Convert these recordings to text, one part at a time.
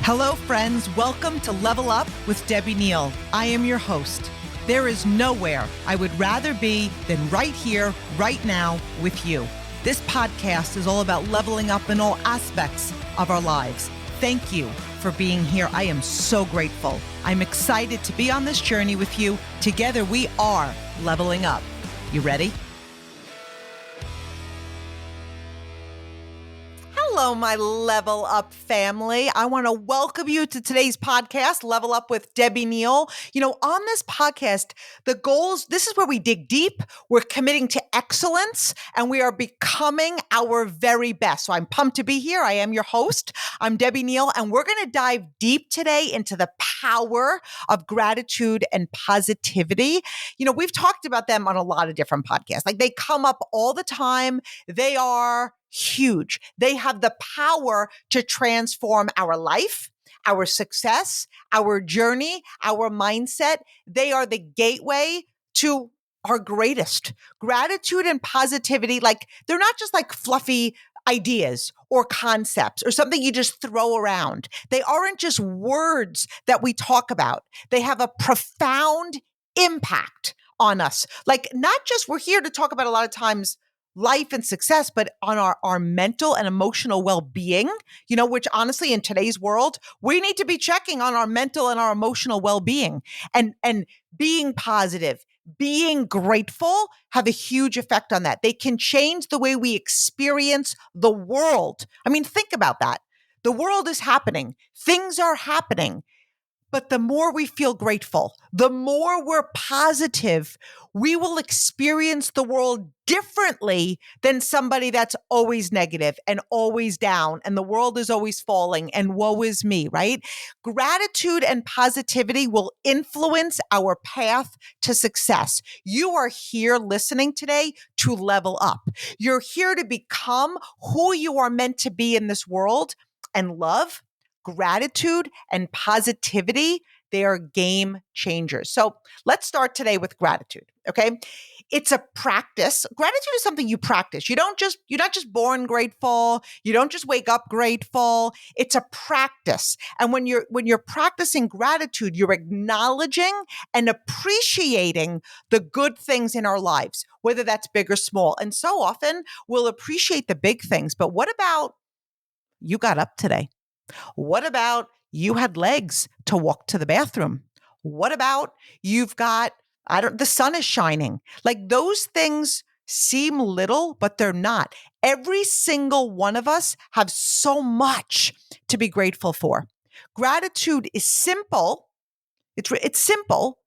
Hello, friends. Welcome to Level Up with Debbie Neal. I am your host. There is nowhere I would rather be than right here, right now with you. This podcast is all about leveling up in all aspects of our lives. Thank you for being here. I am so grateful. I'm excited to be on this journey with you. Together, we are leveling up. You ready? Hello, my Level Up family. I want to welcome you to today's podcast, Level Up with Debbie Neal. You know, on this podcast, the goals, this is where we dig deep. We're committing to excellence and we are becoming our very best. So I'm pumped to be here. I am your host. I'm Debbie Neal, and we're going to dive deep today into the power of gratitude and positivity. You know, we've talked about them on a lot of different podcasts. Like they come up all the time. They are huge. They have the power to transform our life, our success, our journey, our mindset. They are the gateway to our greatest. Gratitude and positivity, like they're not just like fluffy ideas or concepts or something you just throw around. They aren't just words that we talk about. They have a profound impact on us. Like not just, we're here to talk about a lot of times life and success, but on our mental and emotional well-being, you know, which honestly in today's world, we need to be checking on our mental and our emotional well-being and being positive, being grateful have a huge effect on that. They can change the way we experience the world. I mean, think about that. The world is happening. Things are happening. But the more we feel grateful, the more we're positive, we will experience the world differently than somebody that's always negative and always down and the world is always falling and woe is me, right? Gratitude and positivity will influence our path to success. You are here listening today to level up. You're here to become who you are meant to be in this world, and love, gratitude, and positivity, they are game changers. So let's start today with gratitude. Okay. It's a practice. Gratitude is something you practice. You're not just born grateful. You don't just wake up grateful. It's a practice. And when you're practicing gratitude, you're acknowledging and appreciating the good things in our lives, whether that's big or small. And so often we'll appreciate the big things, but what about you got up today? What about you had legs to walk to the bathroom? What about you've got, the sun is shining. Like those things seem little, but they're not. Every single one of us have so much to be grateful for. Gratitude is simple. It's simple,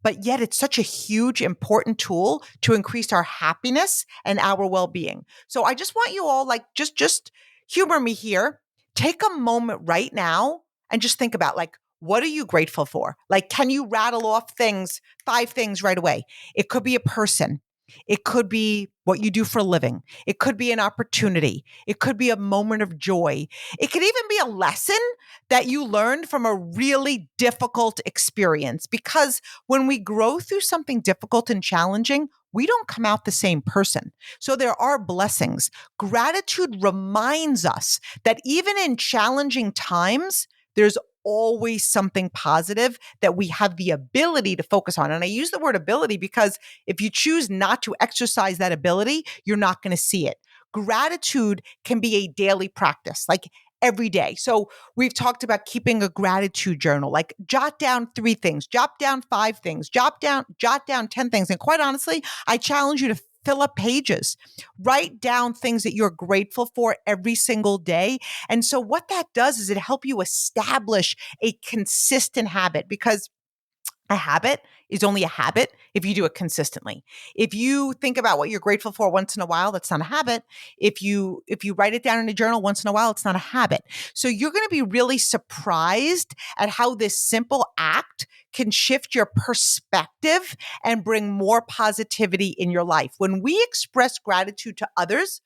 but yet it's such a huge, important tool to increase our happiness and our well-being. So I just want you all like, just humor me here. Take a moment right now and just think about like, what are you grateful for? Like, can you rattle off 5 things right away? It could be a person. It could be what you do for a living. It could be an opportunity. It could be a moment of joy. It could even be a lesson that you learned from a really difficult experience. Because when we grow through something difficult and challenging, we don't come out the same person. So there are blessings. Gratitude reminds us that even in challenging times, there's always something positive that we have the ability to focus on. And I use the word ability because if you choose not to exercise that ability, you're not going to see it. Gratitude can be a daily practice, like every day. So we've talked about keeping a gratitude journal, like jot down 3 things, jot down 5 things, jot down 10 things. And quite honestly, I challenge you to fill up pages, write down things that you're grateful for every single day. And so what that does is it helps you establish a consistent habit, because a habit is only a habit if you do it consistently. If you think about what you're grateful for once in a while, that's not a habit. If you write it down in a journal once in a while, it's not a habit. So you're going to be really surprised at how this simple act can shift your perspective and bring more positivity in your life. When we express gratitude to others,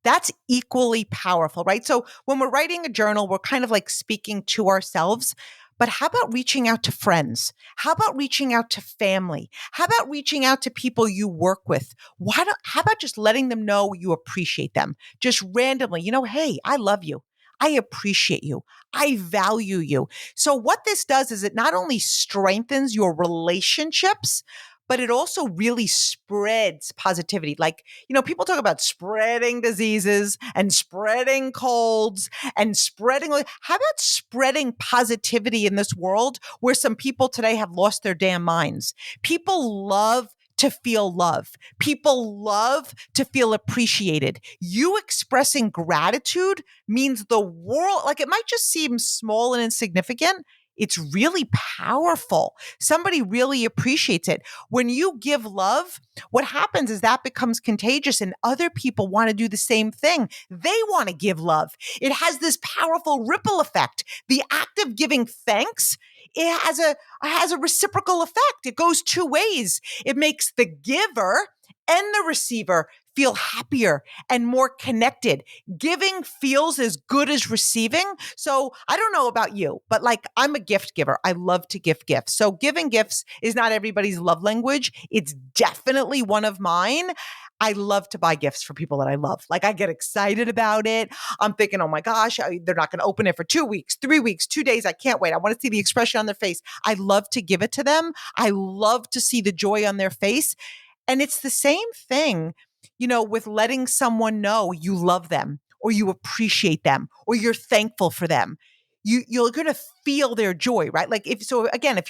that's equally powerful, right? So when we're writing a journal, we're kind of like speaking to ourselves. But how about reaching out to friends? How about reaching out to family? How about reaching out to people you work with? How about just letting them know you appreciate them? Just randomly, hey, I love you. I appreciate you. I value you. So what this does is it not only strengthens your relationships, but it also really spreads positivity. Like, people talk about spreading diseases and spreading colds and spreading. How about spreading positivity in this world where some people today have lost their damn minds? People love to feel love. People love to feel appreciated. You expressing gratitude means the world, like it might just seem small and insignificant. It's really powerful. Somebody really appreciates it. When you give love, what happens is that becomes contagious and other people want to do the same thing. They want to give love. It has this powerful ripple effect. The act of giving thanks, it has a reciprocal effect. It goes two ways. It makes the giver and the receiver feel happier and more connected. Giving feels as good as receiving. So I don't know about you, but like I'm a gift giver. I love to give gifts. So giving gifts is not everybody's love language. It's definitely one of mine. I love to buy gifts for people that I love. Like I get excited about it. I'm thinking, oh my gosh, they're not going to open it for 2 weeks, 3 weeks, 2 days. I can't wait. I want to see the expression on their face. I love to give it to them. I love to see the joy on their face. And it's the same thing, with letting someone know you love them or you appreciate them or you're thankful for them. You're going to feel their joy, right? Like if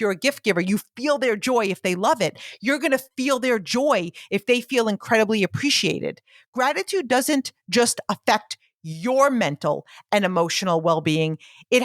you're a gift giver, you feel their joy if they love it. You're going to feel their joy if they feel incredibly appreciated. Gratitude doesn't just affect your mental and emotional well-being. It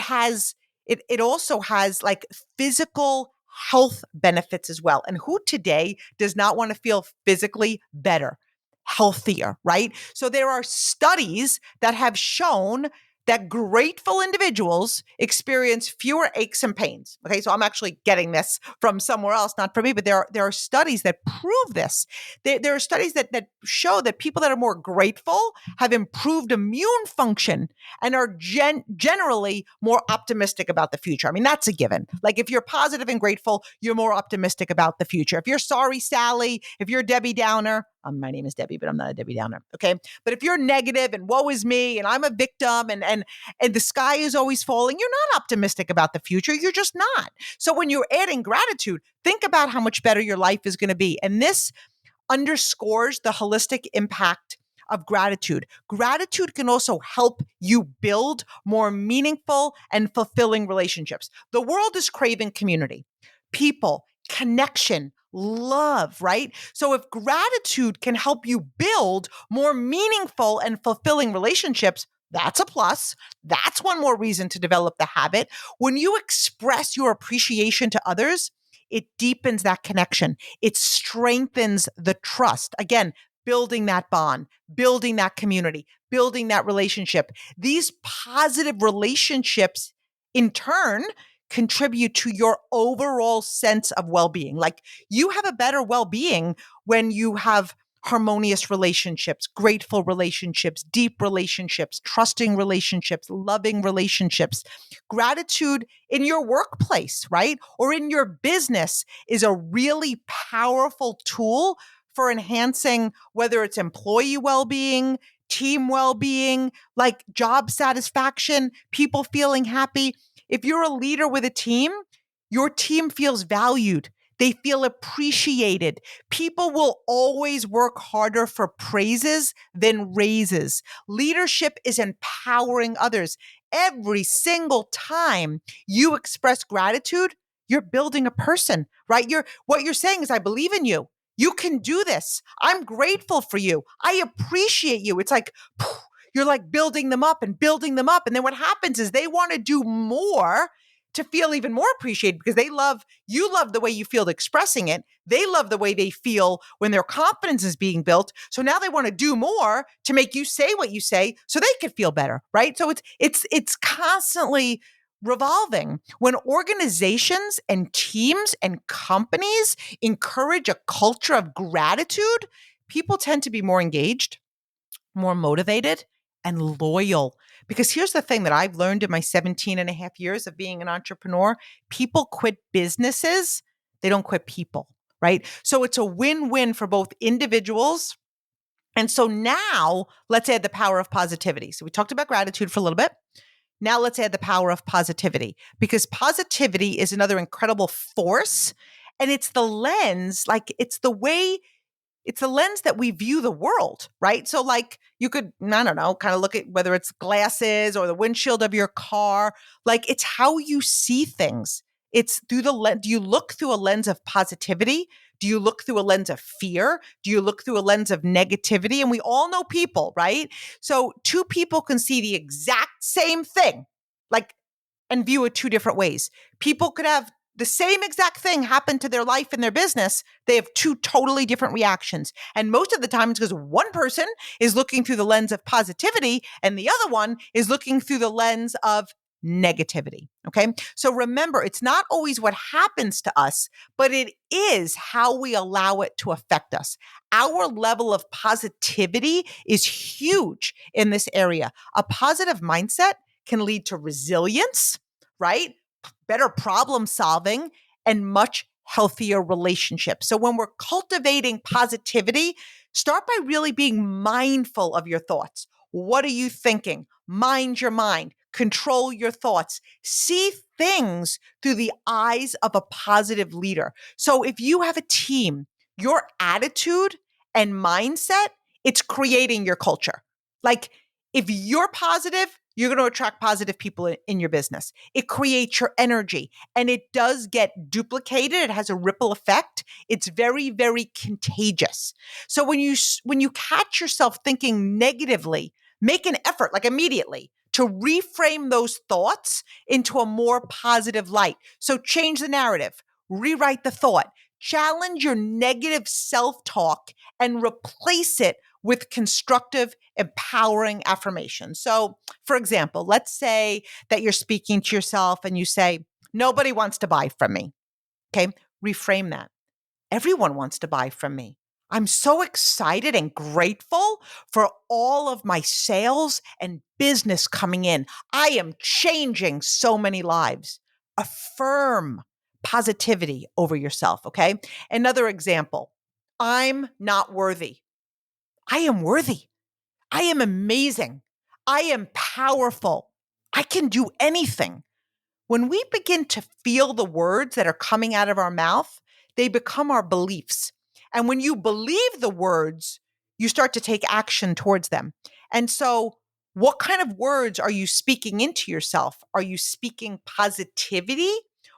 also has like physical health benefits as well. And who today does not want to feel physically better, healthier, right? So there are studies that have shown that grateful individuals experience fewer aches and pains. Okay, so I'm actually getting this from somewhere else, not from me, but there are studies that prove this. There are studies that show that people that are more grateful have improved immune function and are generally more optimistic about the future. I mean, that's a given. Like if you're positive and grateful, you're more optimistic about the future. If you're sorry, Sally, if you're Debbie Downer, my name is Debbie, but I'm not a Debbie Downer. Okay. But if you're negative and woe is me and I'm a victim and the sky is always falling, you're not optimistic about the future. You're just not. So when you're adding gratitude, think about how much better your life is going to be. And this underscores the holistic impact of gratitude. Gratitude can also help you build more meaningful and fulfilling relationships. The world is craving community, people, connection, love, right? So if gratitude can help you build more meaningful and fulfilling relationships, that's a plus. That's one more reason to develop the habit. When you express your appreciation to others, it deepens that connection. It strengthens the trust. Again, building that bond, building that community, building that relationship. These positive relationships in turn contribute to your overall sense of well-being. Like you have a better well-being when you have harmonious relationships, grateful relationships, deep relationships, trusting relationships, loving relationships. Gratitude in your workplace, right? Or in your business is a really powerful tool for enhancing whether it's employee well-being, team well-being, like job satisfaction, people feeling happy. If you're a leader with a team, your team feels valued. They feel appreciated. People will always work harder for praises than raises. Leadership is empowering others. Every single time you express gratitude, you're building a person, right? What you're saying is, I believe in you. You can do this. I'm grateful for you. I appreciate you. It's like, you're like building them up and building them up. And then what happens is they want to do more to feel even more appreciated because you love the way you feel expressing it. They love the way they feel when their confidence is being built. So now they want to do more to make you say what you say so they can feel better, right? So it's constantly revolving. When organizations and teams and companies encourage a culture of gratitude, people tend to be more engaged, more motivated, and loyal. Because here's the thing that I've learned in my 17 and a half years of being an entrepreneur. People quit businesses. They don't quit people, right? So it's a win-win for both individuals. And so now let's add the power of positivity. So we talked about gratitude for a little bit. Now let's add the power of positivity, because positivity is another incredible force. And it's the lens, like it's the lens that we view the world, right? So, like, you could, I don't know, kind of look at whether it's glasses or the windshield of your car. Like, it's how you see things. It's through the lens. Do you look through a lens of positivity? Do you look through a lens of fear? Do you look through a lens of negativity? And we all know people, right? So, two people can see the exact same thing, like, and view it two different ways. People could have the same exact thing happen to their life and their business. They have two totally different reactions. And most of the time it's because one person is looking through the lens of positivity and the other one is looking through the lens of negativity. Okay. So remember, it's not always what happens to us, but it is how we allow it to affect us. Our level of positivity is huge in this area. A positive mindset can lead to resilience, right? Better problem solving, and much healthier relationships. So when we're cultivating positivity, start by really being mindful of your thoughts. What are you thinking? Mind your mind. Control your thoughts. See things through the eyes of a positive leader. So if you have a team, your attitude and mindset, it's creating your culture. Like, if you're positive, you're going to attract positive people in your business. It creates your energy and it does get duplicated. It has a ripple effect. It's very, very contagious. So when you catch yourself thinking negatively, make an effort, like, immediately, to reframe those thoughts into a more positive light. So change the narrative, rewrite the thought, challenge your negative self-talk and replace it with constructive, empowering affirmation. So, for example, let's say that you're speaking to yourself and you say, nobody wants to buy from me. Okay. Reframe that. Everyone wants to buy from me. I'm so excited and grateful for all of my sales and business coming in. I am changing so many lives. Affirm positivity over yourself. Okay. Another example, I'm not worthy. I am worthy. I am amazing. I am powerful. I can do anything. When we begin to feel the words that are coming out of our mouth, they become our beliefs. And when you believe the words, you start to take action towards them. And so, what kind of words are you speaking into yourself? Are you speaking positivity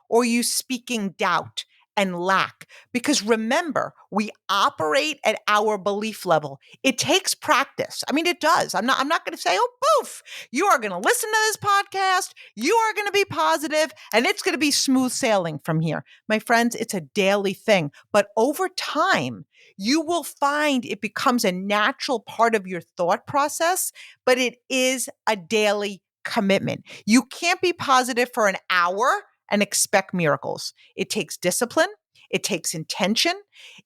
or are you speaking doubt and lack? Because remember, we operate at our belief level. It takes practice. I mean, it does. I'm not going to say, oh, poof, you are going to listen to this podcast. You are going to be positive and it's going to be smooth sailing from here. My friends, it's a daily thing. But over time, you will find it becomes a natural part of your thought process, but it is a daily commitment. You can't be positive for an hour and expect miracles. It takes discipline. It takes intention.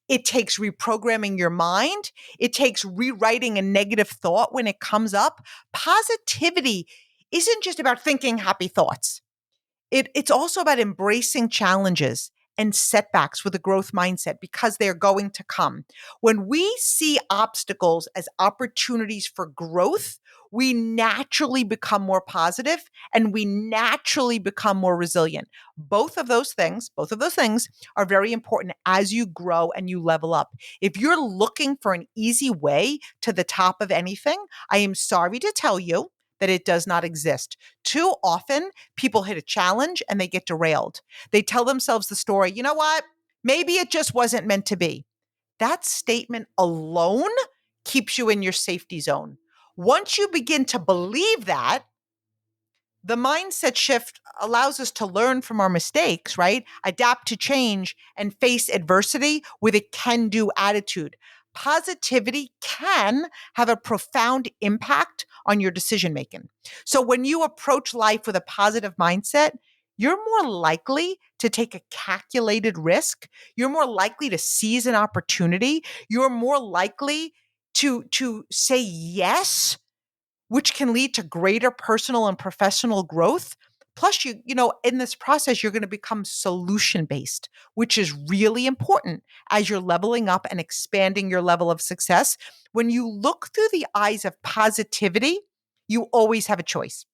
It takes reprogramming your mind. It takes rewriting a negative thought when it comes up. Positivity isn't just about thinking happy thoughts. It's also about embracing challenges and setbacks with a growth mindset because they're going to come. When we see obstacles as opportunities for growth, we naturally become more positive and we naturally become more resilient. Both of those things are very important as you grow and you level up. If you're looking for an easy way to the top of anything, I am sorry to tell you that it does not exist. Too often, people hit a challenge and they get derailed. They tell themselves the story, you know what? Maybe it just wasn't meant to be. That statement alone keeps you in your safety zone. Once you begin to believe that, the mindset shift allows us to learn from our mistakes, right? Adapt to change and face adversity with a can do attitude. Positivity can have a profound impact on your decision making. So when you approach life with a positive mindset, you're more likely to take a calculated risk. You're more likely to seize an opportunity. You're more likely to say yes, which can lead to greater personal and professional growth. Plus, in this process, you're going to become solution based, which is really important as you're leveling up and expanding your level of success. When you look through the eyes of positivity, you always have a choice.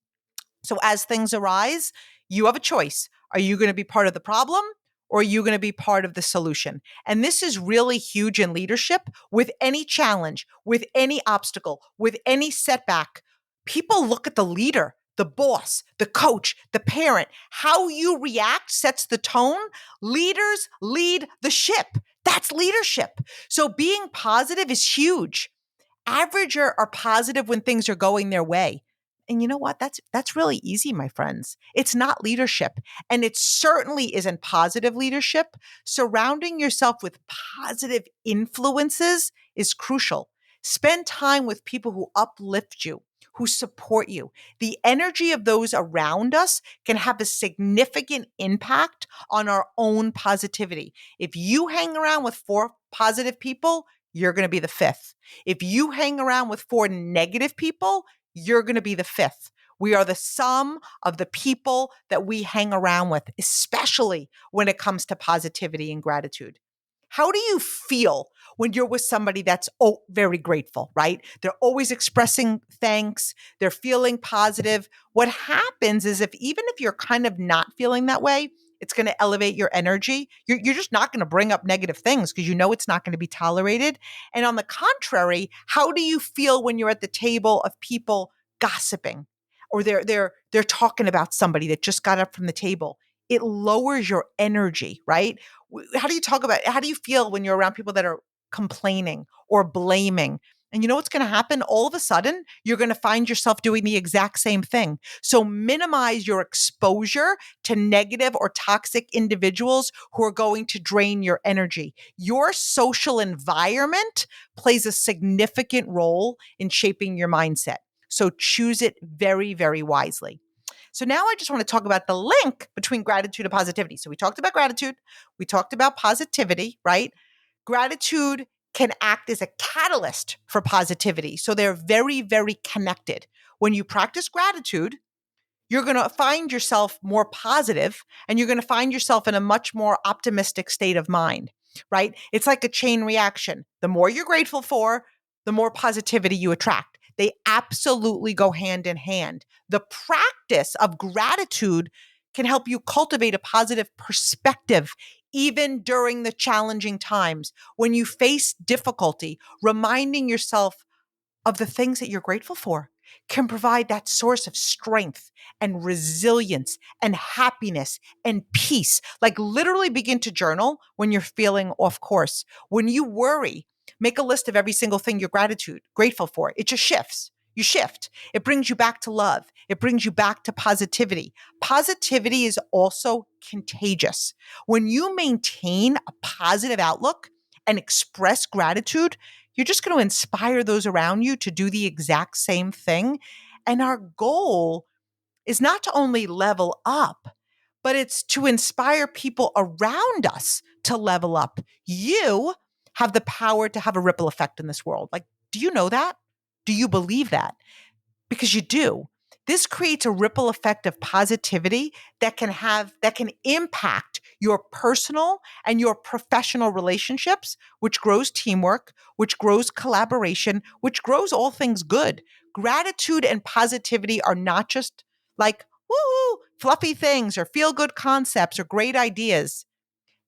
So as things arise, you have a choice. Are you going to be part of the problem or are you going to be part of the solution? And this is really huge in leadership with any challenge, with any obstacle, with any setback. People look at the leader, the boss, the coach, the parent. How you react sets the tone. Leaders lead the ship. That's leadership. So being positive is huge. Average are positive when things are going their way. And you know what? That's really easy, my friends. It's not leadership. And it certainly isn't positive leadership. Surrounding yourself with positive influences is crucial. Spend time with people who uplift you, who support you. The energy of those around us can have a significant impact on our own positivity. If you hang around with 4 positive people, you're going to be the 5th. If you hang around with 4 negative people, you're going to be the 5th. We are the sum of the people that we hang around with, especially when it comes to positivity and gratitude. How do you feel when you're with somebody that's very grateful, right? They're always expressing thanks. They're feeling positive. What happens is even if you're kind of not feeling that way, it's going to elevate your energy. You're just not going to bring up negative things because you know it's not going to be tolerated. And on the contrary, how do you feel when you're at the table of people gossiping or they're talking about somebody that just got up from the table? It lowers your energy, right? How do you feel when you're around people that are complaining or blaming? And you know what's going to happen? All of a sudden, you're going to find yourself doing the exact same thing. So minimize your exposure to negative or toxic individuals who are going to drain your energy. Your social environment plays a significant role in shaping your mindset. So choose it very, very wisely. So now I just want to talk about the link between gratitude and positivity. So we talked about gratitude. We talked about positivity, right? Gratitude can act as a catalyst for positivity. So they're very, very connected. When you practice gratitude, you're going to find yourself more positive and you're going to find yourself in a much more optimistic state of mind, right? It's like a chain reaction. The more you're grateful for, the more positivity you attract. They absolutely go hand in hand. The practice of gratitude can help you cultivate a positive perspective even during the challenging times. When you face difficulty, reminding yourself of the things that you're grateful for can provide that source of strength and resilience and happiness and peace. Like literally begin to journal when you're feeling off course. When you worry, make a list of every single thing you're grateful for. It just shifts. You shift. It brings you back to love. It brings you back to positivity. Positivity is also contagious. When you maintain a positive outlook and express gratitude, you're just going to inspire those around you to do the exact same thing. And our goal is not to only level up, but it's to inspire people around us to level up. You have the power to have a ripple effect in this world. Like, do you know that? Do you believe that? Because you do. This creates a ripple effect of positivity that can impact your personal and your professional relationships, which grows teamwork, which grows collaboration, which grows all things good. Gratitude and positivity are not just like woo fluffy things or feel good concepts or great ideas.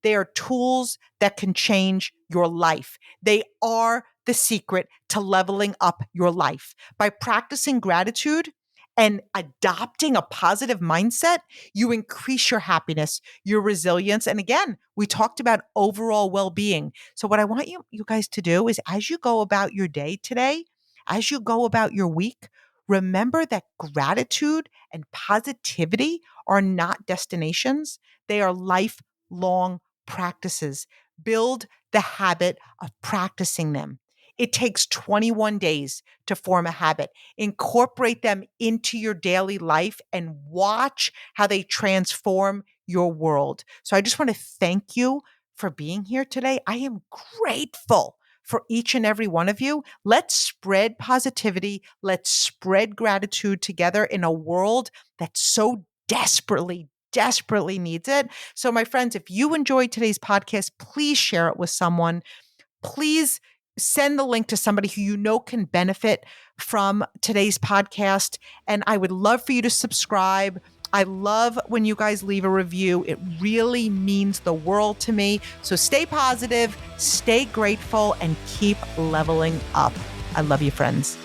They are tools that can change your life. They are the secret to leveling up your life. By practicing gratitude and adopting a positive mindset, you increase your happiness, your resilience. And again, we talked about overall well-being. So what I want you guys to do is as you go about your day today, as you go about your week, remember that gratitude and positivity are not destinations. They are lifelong practices. Build the habit of practicing them. It takes 21 days to form a habit. Incorporate them into your daily life and watch how they transform your world. So I just want to thank you for being here today. I am grateful for each and every one of you. Let's spread positivity. Let's spread gratitude together in a world that so desperately needs it. So, my friends, if you enjoyed today's podcast, please share it with someone. Please send the link to somebody who you know can benefit from today's podcast. And I would love for you to subscribe. I love when you guys leave a review. It really means the world to me. So stay positive, stay grateful, and keep leveling up. I love you, friends.